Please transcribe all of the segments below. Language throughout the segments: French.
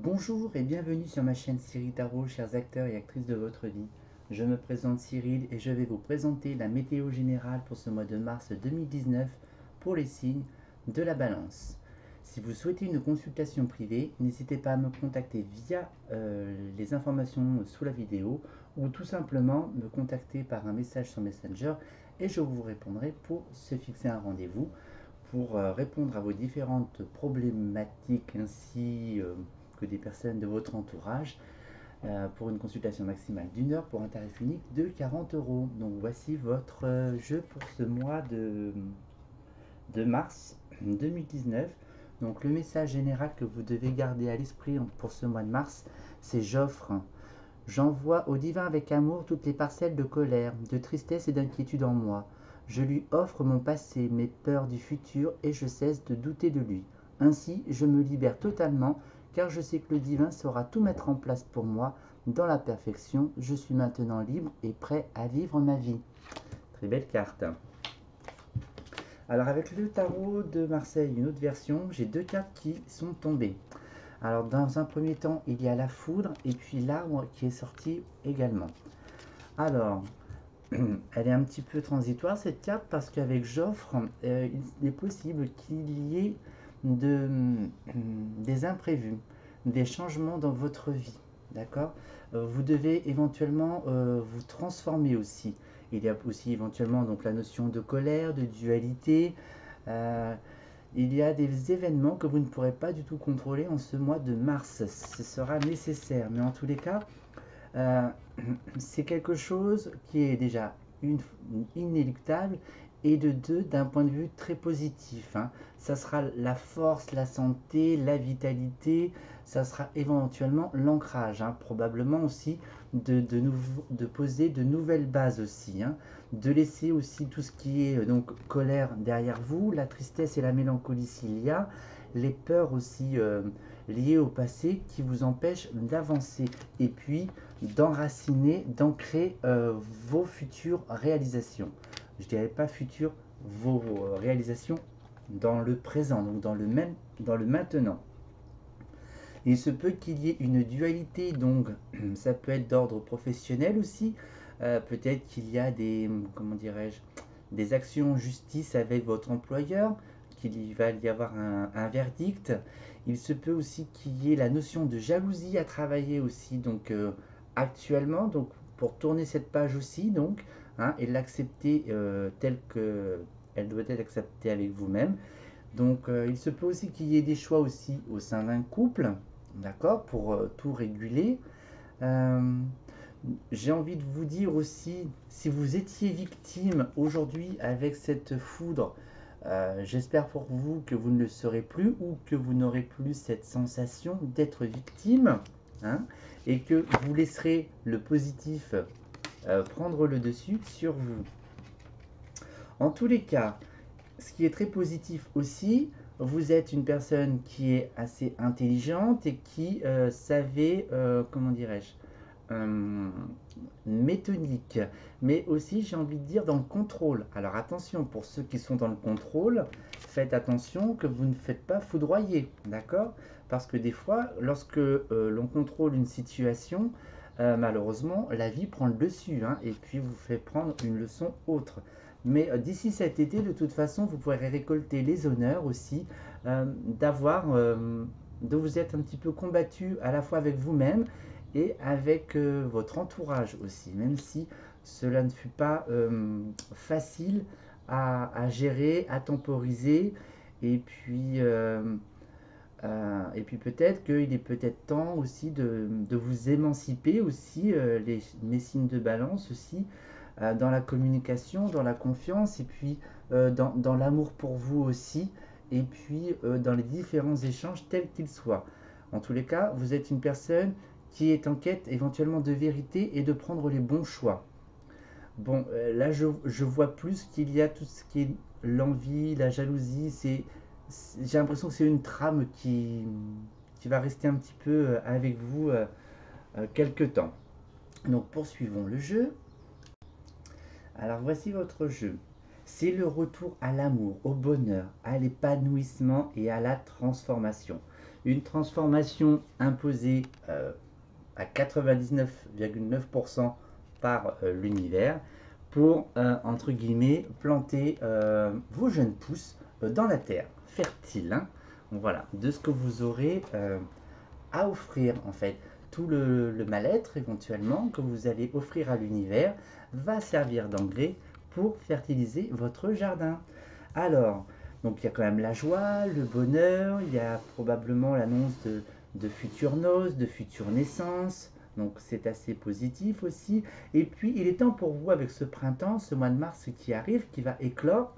Bonjour et bienvenue sur ma chaîne Cyril Tarot, chers acteurs et actrices de votre vie. Je me présente Cyril et je vais vous présenter la météo générale pour ce mois de mars 2019 pour les signes de la Balance. Si vous souhaitez une consultation privée, n'hésitez pas à me contacter via les informations sous la vidéo ou tout simplement me contacter par un message sur Messenger et je vous répondrai pour se fixer un rendez-vous pour répondre à vos différentes problématiques ainsi que des personnes de votre entourage pour une consultation maximale d'1 heure pour un tarif unique de 40 euros. Donc voici votre jeu pour ce mois de mars 2019. Donc le message général que vous devez garder à l'esprit pour ce mois de mars, c'est j'envoie au divin avec amour toutes les parcelles de colère, de tristesse et d'inquiétude en moi. Je lui offre mon passé, mes peurs du futur et je cesse de douter de lui. Ainsi, je me libère totalement car je sais que le divin saura tout mettre en place pour moi dans la perfection. Je suis maintenant libre et prêt à vivre ma vie. Très belle carte. Alors avec le tarot de Marseille, une autre version, j'ai deux cartes qui sont tombées. Alors dans un premier temps, il y a la foudre et puis l'arbre qui est sorti également. Alors, elle est un petit peu transitoire cette carte parce qu'avec Joffre, il est possible qu'il y ait des imprévus, des changements dans votre vie. D'accord. Vous devez éventuellement vous transformer aussi. Il y a aussi éventuellement donc la notion de colère, de dualité. Euh, il y a des événements que vous ne pourrez pas du tout contrôler en ce mois de mars. Ce sera nécessaire. Mais en tous les cas, euh, c'est quelque chose qui est déjà une, inéluctable et de deux, d'un point de vue très positif. Hein. Ça sera la force, la santé, la vitalité, ça sera éventuellement l'ancrage, hein. Probablement aussi de poser de nouvelles bases aussi, hein. De laisser aussi tout ce qui est donc colère derrière vous, la tristesse et la mélancolie s'il y a, les peurs aussi liées au passé qui vous empêchent d'avancer. Et puis d'enraciner, d'ancrer vos futures réalisations. Je dirais pas futures, vos réalisations dans le présent, donc dans le maintenant. Il se peut qu'il y ait une dualité, donc ça peut être d'ordre professionnel aussi. Peut-être qu'il y a des, comment dirais-je, des actions en justice avec votre employeur, qu'il va y avoir un verdict. Il se peut aussi qu'il y ait la notion de jalousie à travailler aussi, donc actuellement, donc pour tourner cette page aussi, donc, hein, et l'accepter telle que elle doit être acceptée avec vous-même. Donc il se peut aussi qu'il y ait des choix aussi au sein d'un couple, d'accord, pour tout réguler. Euh, j'ai envie de vous dire aussi, si vous étiez victime aujourd'hui avec cette foudre, j'espère pour vous que vous ne le serez plus ou que vous n'aurez plus cette sensation d'être victime, hein, et que vous laisserez le positif prendre le dessus sur vous. En tous les cas, ce qui est très positif aussi, vous êtes une personne qui est assez intelligente et qui savait, comment dirais-je, euh, méthodique, mais aussi j'ai envie de dire dans le contrôle. Alors attention, pour ceux qui sont dans le contrôle, faites attention que vous ne faites pas foudroyer, d'accord? Parce que des fois, lorsque l'on contrôle une situation, malheureusement, la vie prend le dessus, hein, et puis vous fait prendre une leçon autre. Mais d'ici cet été, de toute façon, vous pourrez récolter les honneurs aussi de vous être un petit peu combattu à la fois avec vous-même et avec votre entourage aussi, même si cela ne fut pas facile à gérer, à temporiser, et puis, et puis peut-être qu'il est peut-être temps aussi de vous émanciper aussi, les signes de balance aussi, dans la communication, dans la confiance, et puis dans l'amour pour vous aussi, et puis dans les différents échanges tels qu'ils soient. En tous les cas, vous êtes une personne qui est en quête éventuellement de vérité et de prendre les bons choix. Bon, là je vois plus qu'il y a tout ce qui est l'envie, la jalousie, j'ai l'impression que c'est une trame qui va rester un petit peu avec vous quelque temps. Donc poursuivons le jeu. Alors voici votre jeu. C'est le retour à l'amour, au bonheur, à l'épanouissement et à la transformation. Une transformation imposée à 99,9% par l'univers pour, entre guillemets, planter vos jeunes pousses dans la terre fertile. Hein. Donc voilà, de ce que vous aurez à offrir en fait. Tout le mal-être éventuellement que vous allez offrir à l'univers va servir d'engrais pour fertiliser votre jardin. Alors, donc il y a quand même la joie, le bonheur, il y a probablement l'annonce de futures noces, de futures naissances. Donc c'est assez positif aussi. Et puis il est temps pour vous avec ce printemps, ce mois de mars qui arrive, qui va éclore,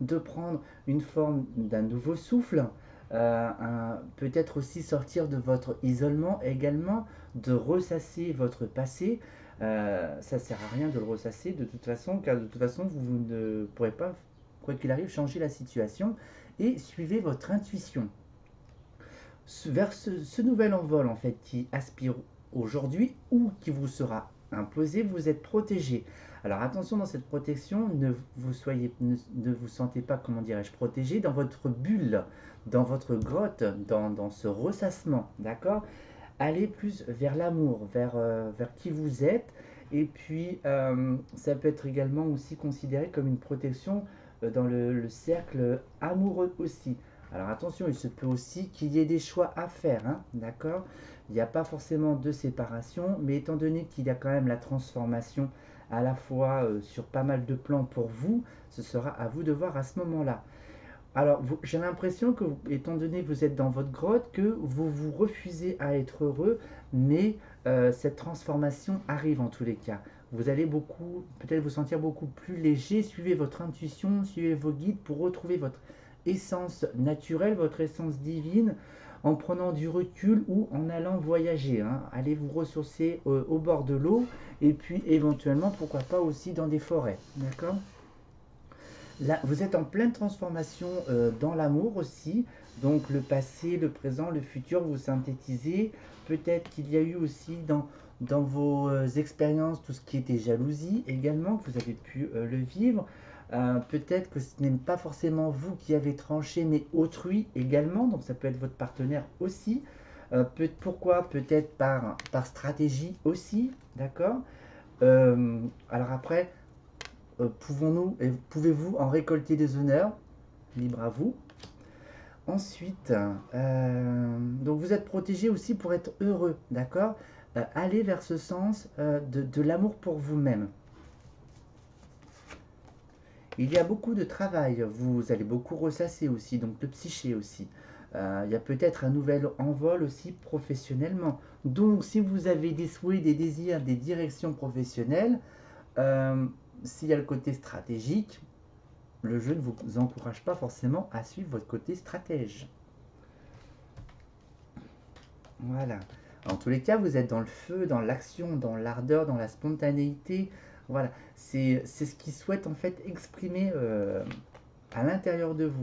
de prendre une forme d'un nouveau souffle, peut-être aussi sortir de votre isolement également, de ressasser votre passé. Ça ne sert à rien de le ressasser de toute façon, car de toute façon, vous ne pourrez pas, quoi qu'il arrive, changer la situation et suivez votre intuition. Vers ce nouvel envol en fait qui aspire aujourd'hui ou qui vous sera imposé, vous êtes protégé. Alors attention dans cette protection, ne vous sentez pas, comment dirais-je, protégé dans votre bulle, dans votre grotte, dans ce ressassement, d'accord. Allez plus vers l'amour, vers qui vous êtes. Et puis, ça peut être également aussi considéré comme une protection dans le cercle amoureux aussi. Alors attention, il se peut aussi qu'il y ait des choix à faire, hein, d'accord. Il n'y a pas forcément de séparation, mais étant donné qu'il y a quand même la transformation à la fois sur pas mal de plans pour vous, ce sera à vous de voir à ce moment-là. Alors, j'ai l'impression que, étant donné que vous êtes dans votre grotte, que vous vous refusez à être heureux, mais cette transformation arrive en tous les cas. Vous allez beaucoup, peut-être vous sentir beaucoup plus léger. Suivez votre intuition, suivez vos guides pour retrouver votre essence naturelle, votre essence divine, en prenant du recul ou en allant voyager. Hein. Allez vous ressourcer au bord de l'eau et puis éventuellement, pourquoi pas aussi dans des forêts. D'accord? Là, vous êtes en pleine transformation dans l'amour aussi. Donc le passé, le présent, le futur, vous synthétisez. Peut-être qu'il y a eu aussi dans vos expériences tout ce qui était jalousie également, que vous avez pu le vivre. Peut-être que ce n'est pas forcément vous qui avez tranché, mais autrui également. Donc ça peut être votre partenaire aussi. Pourquoi? Peut-être par stratégie aussi. D'accord. Alors après, pouvez-vous en récolter des honneurs? Libre à vous. Ensuite, donc vous êtes protégé aussi pour être heureux, d'accord. Allez vers ce sens de l'amour pour vous-même. Il y a beaucoup de travail, vous allez beaucoup ressasser aussi, donc de psyché aussi. Il y a peut-être un nouvel envol aussi professionnellement. Donc si vous avez des souhaits, des désirs, des directions professionnelles, s'il y a le côté stratégique, le jeu ne vous encourage pas forcément à suivre votre côté stratège. Voilà. En tous les cas, vous êtes dans le feu, dans l'action, dans l'ardeur, dans la spontanéité. Voilà. C'est ce qu'il souhaite en fait exprimer à l'intérieur de vous.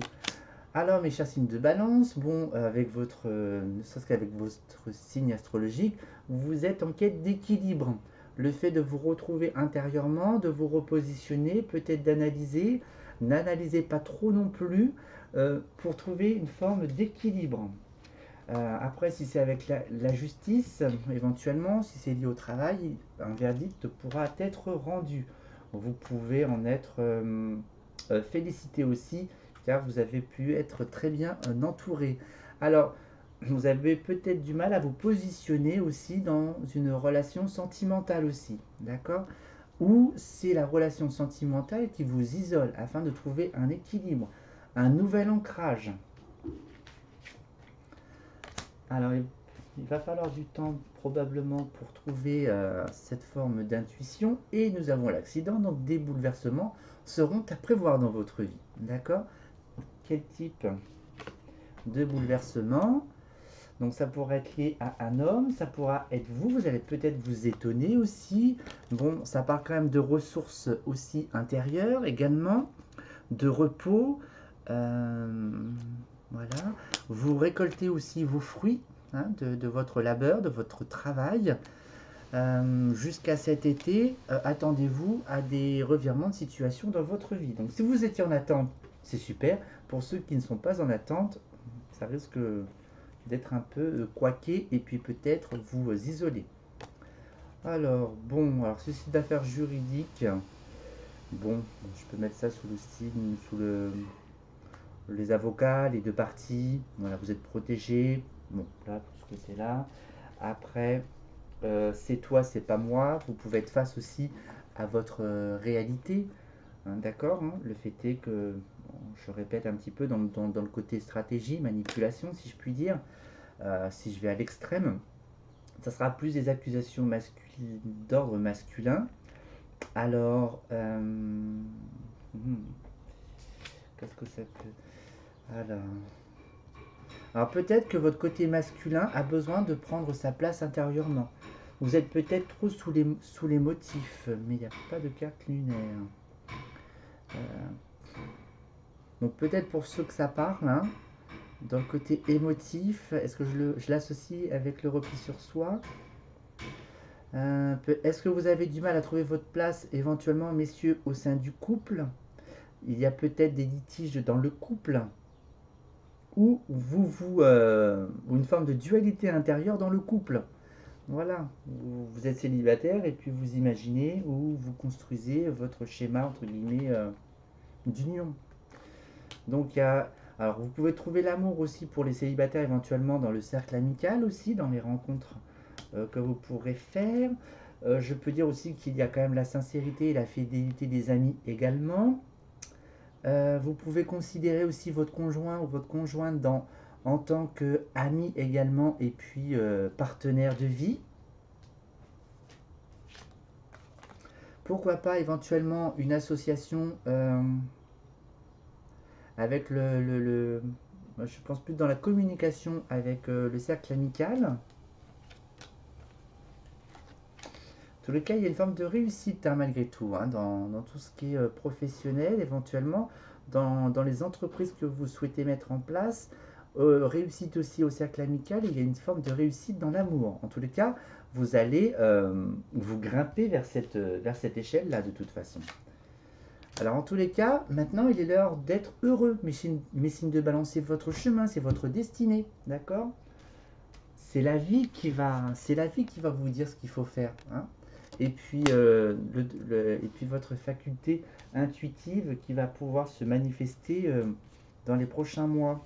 Alors, mes chers signes de balance, bon, ne serait-ce qu'avec votre signe astrologique, vous êtes en quête d'équilibre. Le fait de vous retrouver intérieurement, de vous repositionner, peut-être d'analyser, n'analysez pas trop non plus, pour trouver une forme d'équilibre. Après, si c'est avec la justice, éventuellement, si c'est lié au travail, un verdict pourra être rendu. Vous pouvez en être félicité aussi, car vous avez pu être très bien entouré. Alors, vous avez peut-être du mal à vous positionner aussi dans une relation sentimentale aussi, d'accord? Ou c'est la relation sentimentale qui vous isole afin de trouver un équilibre, un nouvel ancrage. Alors, il va falloir du temps probablement pour trouver cette forme d'intuition. Et nous avons l'accident, donc des bouleversements seront à prévoir dans votre vie. D'accord? Quel type de bouleversement? Donc ça pourrait être lié à un homme, ça pourra être vous, vous allez peut-être vous étonner aussi. Bon, ça part quand même de ressources aussi intérieures également, de repos. Voilà. Vous récoltez aussi vos fruits hein, de votre labeur, de votre travail. jusqu'à cet été, attendez-vous à des revirements de situation dans votre vie. Donc si vous étiez en attente, c'est super. Pour ceux qui ne sont pas en attente, ça risque d'être un peu coiqué et puis peut-être vous isoler. Alors, bon, alors ceci d'affaires juridiques, bon, je peux mettre ça sous le signe, les avocats, les deux parties, voilà, vous êtes protégés, bon, là, pour ce côté-là. Après, c'est toi, c'est pas moi, vous pouvez être face aussi à votre réalité, hein, d'accord, hein. Le fait est que, bon, je répète un petit peu dans le côté stratégie, manipulation, si je puis dire, si je vais à l'extrême, ça sera plus des accusations d'ordre masculin. Alors, qu'est-ce que ça peut... Alors peut-être que votre côté masculin a besoin de prendre sa place intérieurement. Vous êtes peut-être trop sous les motifs, mais il n'y a pas de carte lunaire. Euh, donc peut-être pour ceux que ça parle, hein, dans le côté émotif, est-ce que je l'associe avec le repli sur soi? Est-ce que vous avez du mal à trouver votre place éventuellement, messieurs, au sein du couple? Il y a peut-être des litiges dans le couple ou ou une forme de dualité intérieure dans le couple. Voilà, vous êtes célibataire et puis vous imaginez ou vous construisez votre schéma entre guillemets d'union. Donc il y a, alors vous pouvez trouver l'amour aussi pour les célibataires éventuellement dans le cercle amical aussi, dans les rencontres que vous pourrez faire. Je peux dire aussi qu'il y a quand même la sincérité et la fidélité des amis également. Vous pouvez considérer aussi votre conjoint ou votre conjointe en tant qu'ami également et puis partenaire de vie. Pourquoi pas éventuellement une association avec je pense plus dans la communication avec le cercle amical. En tous les cas, il y a une forme de réussite hein, malgré tout, hein, dans tout ce qui est professionnel, éventuellement, dans les entreprises que vous souhaitez mettre en place. Réussite aussi au cercle amical, et il y a une forme de réussite dans l'amour. En tous les cas, vous allez vous grimper vers cette échelle-là de toute façon. Alors en tous les cas, maintenant il est l'heure d'être heureux, mes signes de balance, c'est votre chemin, c'est votre destinée, d'accord? C'est la vie qui va vous dire ce qu'il faut faire, hein. Et puis, et puis votre faculté intuitive qui va pouvoir se manifester dans les prochains mois.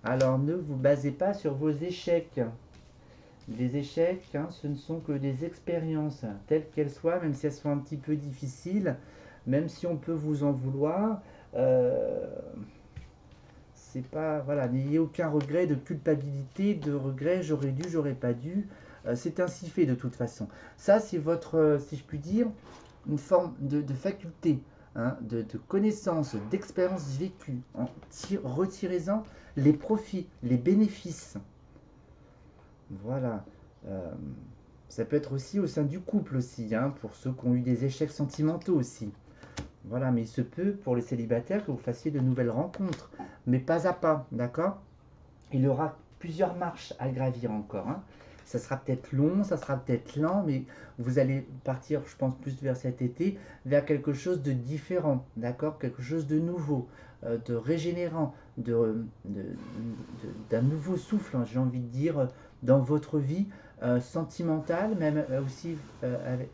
Alors ne vous basez pas sur vos échecs. Les échecs, hein, ce ne sont que des expériences, telles qu'elles soient, même si elles sont un petit peu difficiles, même si on peut vous en vouloir. C'est pas, voilà, n'ayez aucun regret de culpabilité, de regret, j'aurais dû, j'aurais pas dû. C'est ainsi fait de toute façon. Ça, c'est votre, si je puis dire, une forme de faculté, hein, de connaissance, d'expérience vécue. Retirez-en les profits, les bénéfices. Voilà. Ça peut être aussi au sein du couple aussi, hein, pour ceux qui ont eu des échecs sentimentaux aussi. Voilà, mais il se peut pour les célibataires que vous fassiez de nouvelles rencontres, mais pas à pas, d'accord? Il y aura plusieurs marches à gravir encore, hein. Ça sera peut-être long, ça sera peut-être lent, mais vous allez partir, je pense, plus vers cet été, vers quelque chose de différent, d'accord? Quelque chose de nouveau, de régénérant, d'un nouveau souffle, hein, j'ai envie de dire, dans votre vie sentimentale, même aussi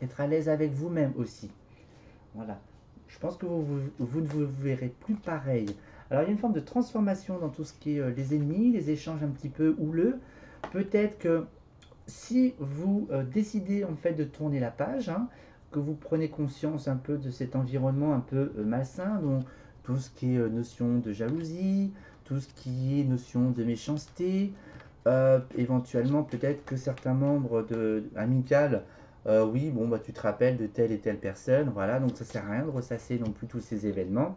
être à l'aise avec vous-même aussi. Voilà. Je pense que vous ne vous verrez plus pareil. Alors il y a une forme de transformation dans tout ce qui est les ennemis, les échanges un petit peu houleux. Peut-être que si vous décidez en fait de tourner la page, hein, que vous prenez conscience un peu de cet environnement un peu malsain, donc tout ce qui est notion de jalousie, tout ce qui est notion de méchanceté, éventuellement peut-être que certains membres amical, oui, bon, bah, tu te rappelles de telle et telle personne, voilà, donc ça sert à rien de ressasser non plus tous ces événements.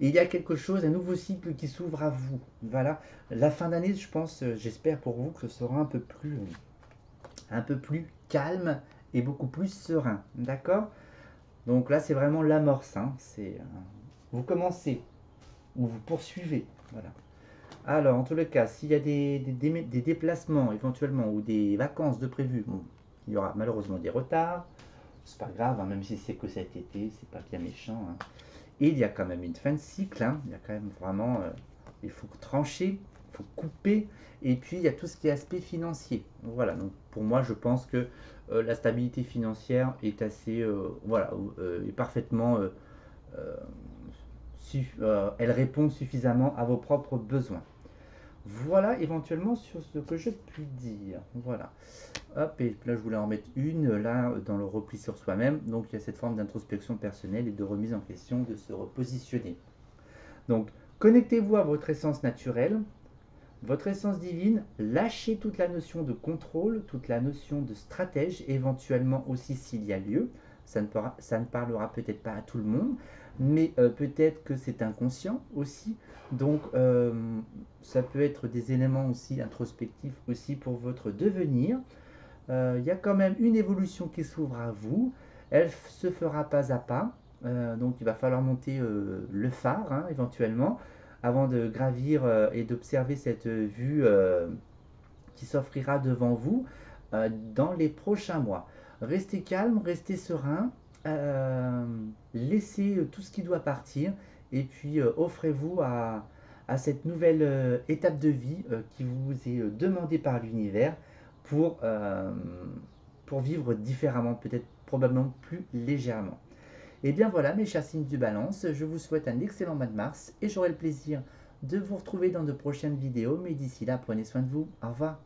Et il y a quelque chose, un nouveau cycle qui s'ouvre à vous. Voilà, la fin d'année, je pense, j'espère pour vous que ce sera un peu plus calme et beaucoup plus serein, d'accord? Donc là, c'est vraiment l'amorce, hein, vous commencez ou vous poursuivez, voilà. Alors, en tous les cas, s'il y a des déplacements éventuellement ou des vacances de prévues, bon, il y aura malheureusement des retards. C'est pas grave, hein, même si c'est que cet été, c'est pas bien méchant, hein. Et il y a quand même une fin de cycle, hein. Il y a quand même vraiment, il faut trancher, il faut couper. Et puis il y a tout ce qui est aspect financier. Voilà, donc pour moi, je pense que la stabilité financière est assez, voilà, est parfaitement, euh, elle répond suffisamment à vos propres besoins. Voilà éventuellement sur ce que je puis dire. Voilà. Hop, et là je voulais en mettre une, là dans le repli sur soi-même. Donc il y a cette forme d'introspection personnelle et de remise en question, de se repositionner. Donc connectez-vous à votre essence naturelle, votre essence divine, lâchez toute la notion de contrôle, toute la notion de stratège, éventuellement aussi s'il y a lieu. Ça ne parlera peut-être pas à tout le monde, mais peut-être que c'est inconscient aussi. Donc ça peut être des éléments aussi introspectifs aussi pour votre devenir. Il y a quand même une évolution qui s'ouvre à vous. Elle se fera pas à pas. Donc il va falloir monter le phare, hein, éventuellement, avant de gravir et d'observer cette vue qui s'offrira devant vous dans les prochains mois. Restez calme, restez serein, euh, laissez tout ce qui doit partir et puis offrez-vous à cette nouvelle étape de vie qui vous est demandée par l'univers pour, euh, pour vivre différemment, peut-être probablement plus légèrement. Et bien voilà, mes chers signes du balance, je vous souhaite un excellent mois de mars et j'aurai le plaisir de vous retrouver dans de prochaines vidéos. Mais d'ici là, prenez soin de vous. Au revoir.